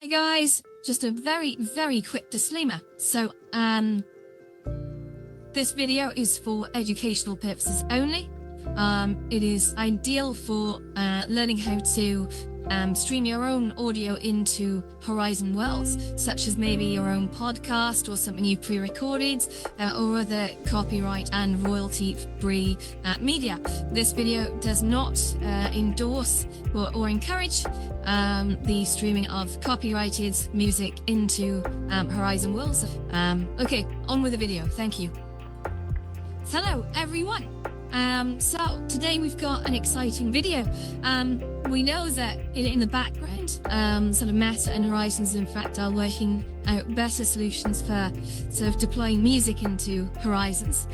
Hey guys, just a very quick disclaimer. So, this video is for educational purposes only. It is ideal for learning how to stream your own audio into Horizon worlds, such as maybe your own podcast or something you pre-recorded, or other copyright and royalty-free media. This video does not endorse or encourage the streaming of copyrighted music into Horizon worlds. Okay, on with the video. Thank you. Hello, everyone. So today we've got an exciting video. We know that in the background, sort of Meta and Horizons, in fact, are working out better solutions for sort of deploying music into Horizons.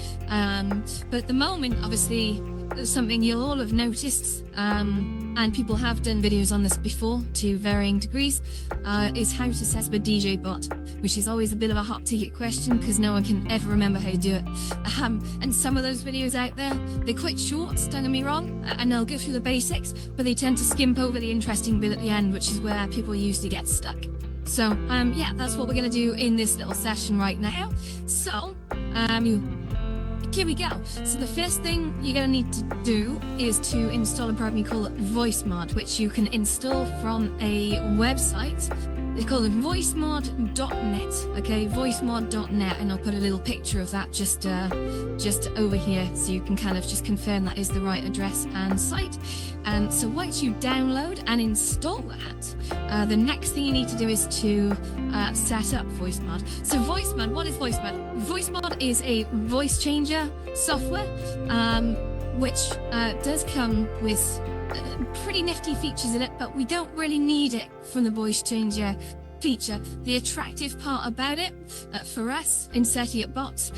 But at the moment, obviously, something you'll all have noticed, and people have done videos on this before to varying degrees, is how to set up a DJ bot, which is always a bit of a hot ticket question because no one can ever remember how to do it. And some of those videos out there, they're quite short, don't get me wrong, and they'll go through the basics, but they tend to skimp over the interesting bit at the end, which is where people usually get stuck. So, yeah, that's what we're going to do in this little session right now. So, here we go. So the first thing you're going to need to do is to install a program we call voicemod, which you can install from a website. It's called voicemod.net. Okay, voicemod.net, and I'll put a little picture of that just over here, so you can kind of just confirm that is the right address and site. So once you download and install that, the next thing you need to do is to set up voicemod. So voicemod, what is voicemod? Voicemod is a voice changer software, which does come with pretty nifty features in it, but we don't really need it from the voice changer feature. The attractive part about it for us in setting up bots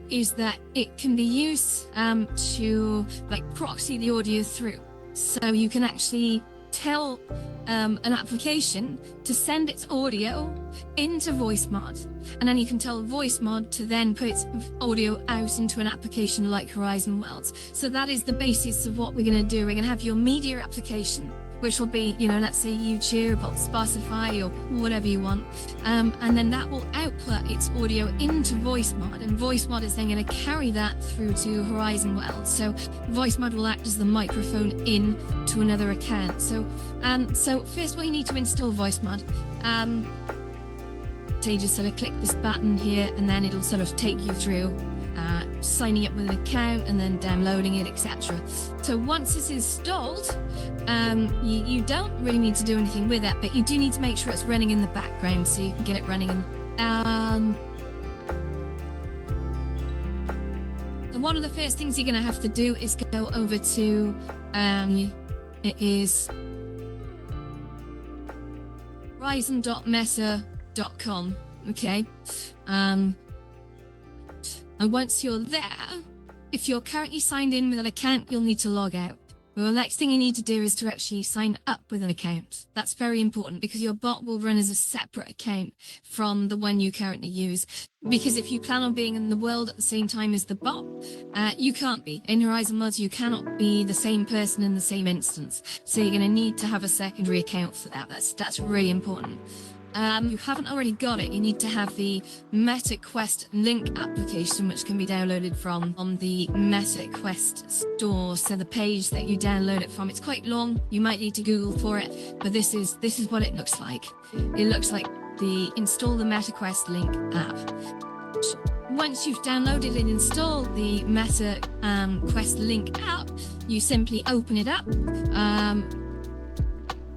is that it can be used to like proxy the audio through. So you can actually tell an application to send its audio into voicemod, and then you can tell voicemod to then put its audio out into an application like Horizon Worlds. So that is the basis of what we're going to do. We're going to have your media application, which will be, let's say YouTube or Spotify or whatever you want, and then that will output its audio into voicemod, and voicemod is then going to carry that through to Horizon Worlds. So voicemod will act as the microphone in to another account. So first of all, you need to install voicemod. So you just sort of click this button here, and then it'll sort of take you through signing up with an account and then downloading it, etc. So once it's installed, you don't really need to do anything with it, but you do need to make sure it's running in the background so you can get it running. And one of the first things you're going to have to do is go over to it is horizon.meta.com. Okay. And once you're there, if you're currently signed in with an account, you'll need to log out. Well, the next thing you need to do is to actually sign up with an account. That's very important because your bot will run as a separate account from the one you currently use. Because if you plan on being in the world at the same time as the bot, you can't be. In Horizon Mods, you cannot be the same person in the same instance. So you're going to need to have a secondary account for that. That's really important. You haven't already got it, you need to have the MetaQuest link application, which can be downloaded from on the MetaQuest store. So the page that you download it from, it's quite long. You might need to Google for it, but this is what it looks like. It looks like the install the MetaQuest link app. Once you've downloaded and installed the MetaQuest link app, you simply open it up.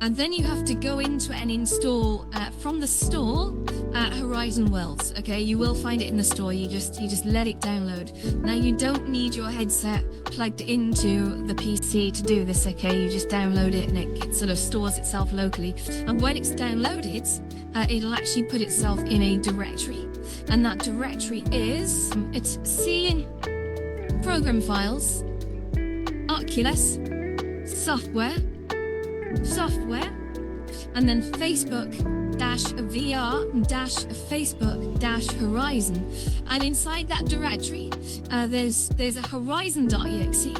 And then you have to go into and install from the store Horizon Worlds. Okay, you will find it in the store. You just let it download. Now you don't need your headset plugged into the PC to do this. Okay, you just download it and it sort of stores itself locally. And when it's downloaded, it'll actually put itself in a directory, and that directory is it's C program files, Oculus, software, and then Facebook-VR-Facebook-Horizon. And inside that directory, there's a Horizon.exe.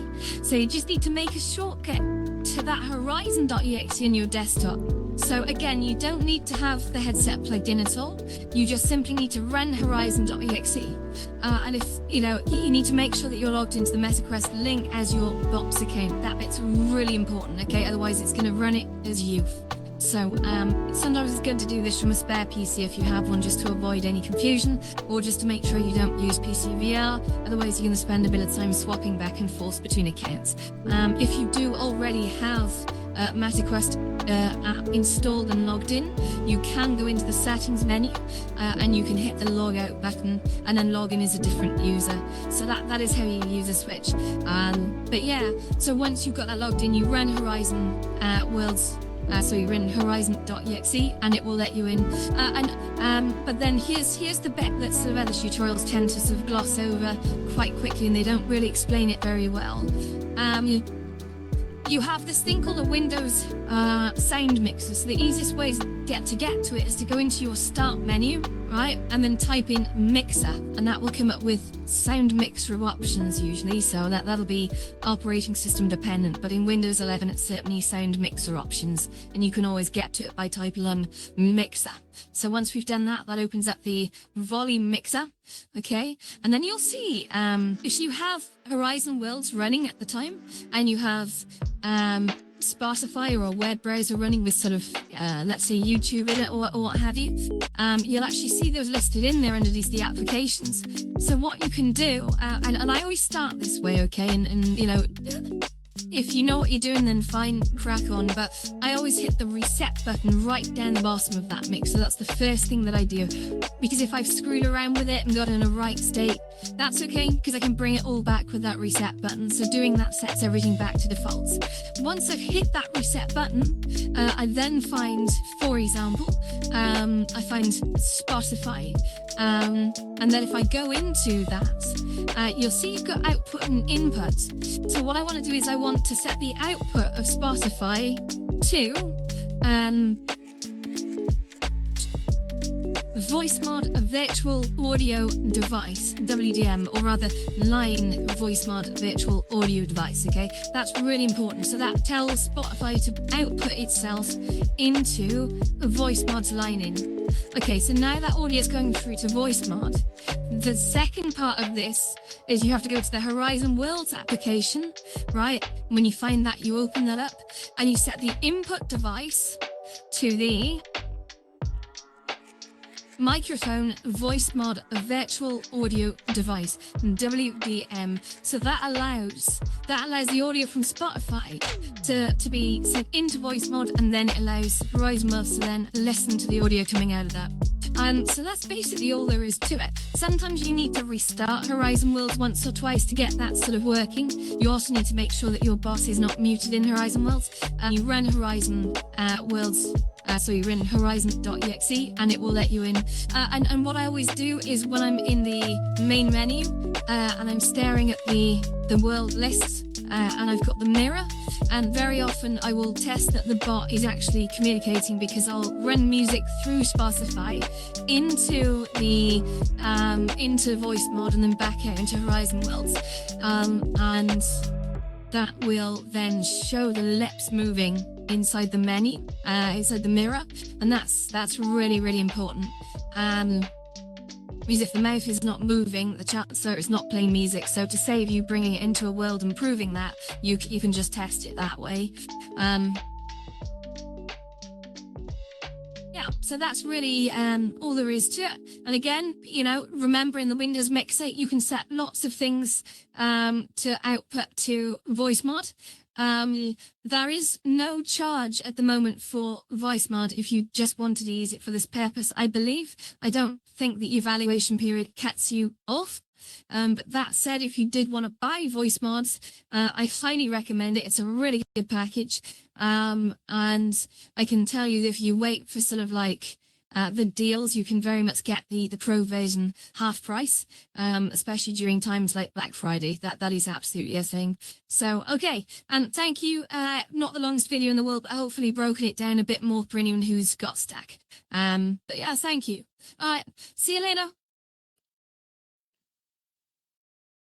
So you just need to make a shortcut to that Horizon.exe in your desktop. So again, you don't need to have the headset plugged in at all. You just simply need to run horizon.exe. And if, you need to make sure that you're logged into the MetaQuest link as your Box account. That bit's really important, okay? Otherwise it's going to run it as you. So sometimes it's good to do this from a spare PC if you have one, just to avoid any confusion, or just to make sure you don't use PCVR. Otherwise you're going to spend a bit of time swapping back and forth between accounts. If you do already have MetaQuest app installed and logged in, you can go into the settings menu and you can hit the log out button, and then log in as a different user. So that is how you use a switch. But yeah, so once you've got that logged in, you run Horizon Worlds. So you're in horizon.exe and it will let you in. But then here's the bit that sort of other tutorials tend to sort of gloss over quite quickly, and they don't really explain it very well. You have this thing called a Windows sound mixer. So the easiest way to get to it is to go into your start menu, right? And then type in mixer, and that will come up with sound mixer options usually. So that'll be operating system dependent, but in Windows 11 it's certainly sound mixer options, and you can always get to it by typing on mixer. So once we've done that, that opens up the volume mixer, okay? And then you'll see if you have Horizon Worlds running at the time, and you have Spotify or a web browser running with sort of, let's say YouTube in it or what have you, you'll actually see those listed in there underneath the applications. So what you can do, and I always start this way, okay, and if you know what you're doing, then fine, crack on. But I always hit the reset button right down the bottom of that mix. So that's the first thing that I do. Because if I've screwed around with it and got in a right state, that's okay, because I can bring it all back with that reset button. So doing that sets everything back to defaults. Once I've hit that reset button, I then find, for example, I find Spotify. And then if I go into that, you'll see you've got output and input. So what I want to do is I want to set the output of Spotify to voicemod virtual audio device, WDM, or rather line voicemod virtual audio device, okay? That's really important. So that tells Spotify to output itself into a voicemod's line in. Okay, so now that audio is going through to voicemod. The second part of this is you have to go to the Horizon Worlds application, right? When you find that, you open that up and you set the input device to the microphone voicemod virtual audio device, WDM. So that allows the audio from Spotify to be sent into voicemod, and then it allows Horizon Worlds to then listen to the audio coming out of that. So that's basically all there is to it. Sometimes you need to restart Horizon Worlds once or twice to get that sort of working. You also need to make sure that your bot is not muted in Horizon Worlds. You run Horizon Worlds. So you're in horizon.exe and it will let you in. And what I always do is when I'm in the main menu and I'm staring at the world list and I've got the mirror, and very often I will test that the bot is actually communicating, because I'll run music through Spotify into the into voicemod and then back out into Horizon Worlds, and that will then show the lips moving inside the menu, inside the mirror, and that's really, really important. Because if the mouth is not moving, the chancer is not playing music. So to save you bringing it into a world and proving that, you can just test it that way. Yeah, so that's really all there is to it. And again, remember in the Windows Mixer, you can set lots of things to output to voicemod. There is no charge at the moment for voicemod if you just wanted to use it for this purpose, I believe. I don't think the evaluation period cuts you off. But that said, if you did want to buy voicemods, I highly recommend it. It's a really good package. And I can tell you that if you wait for sort of like the deals, you can very much get the pro version half price, especially during times like Black Friday. That is absolutely a thing. So, okay. And thank you. Not the longest video in the world, but hopefully broken it down a bit more for anyone who's got stuck. But yeah, thank you. All right. See you later.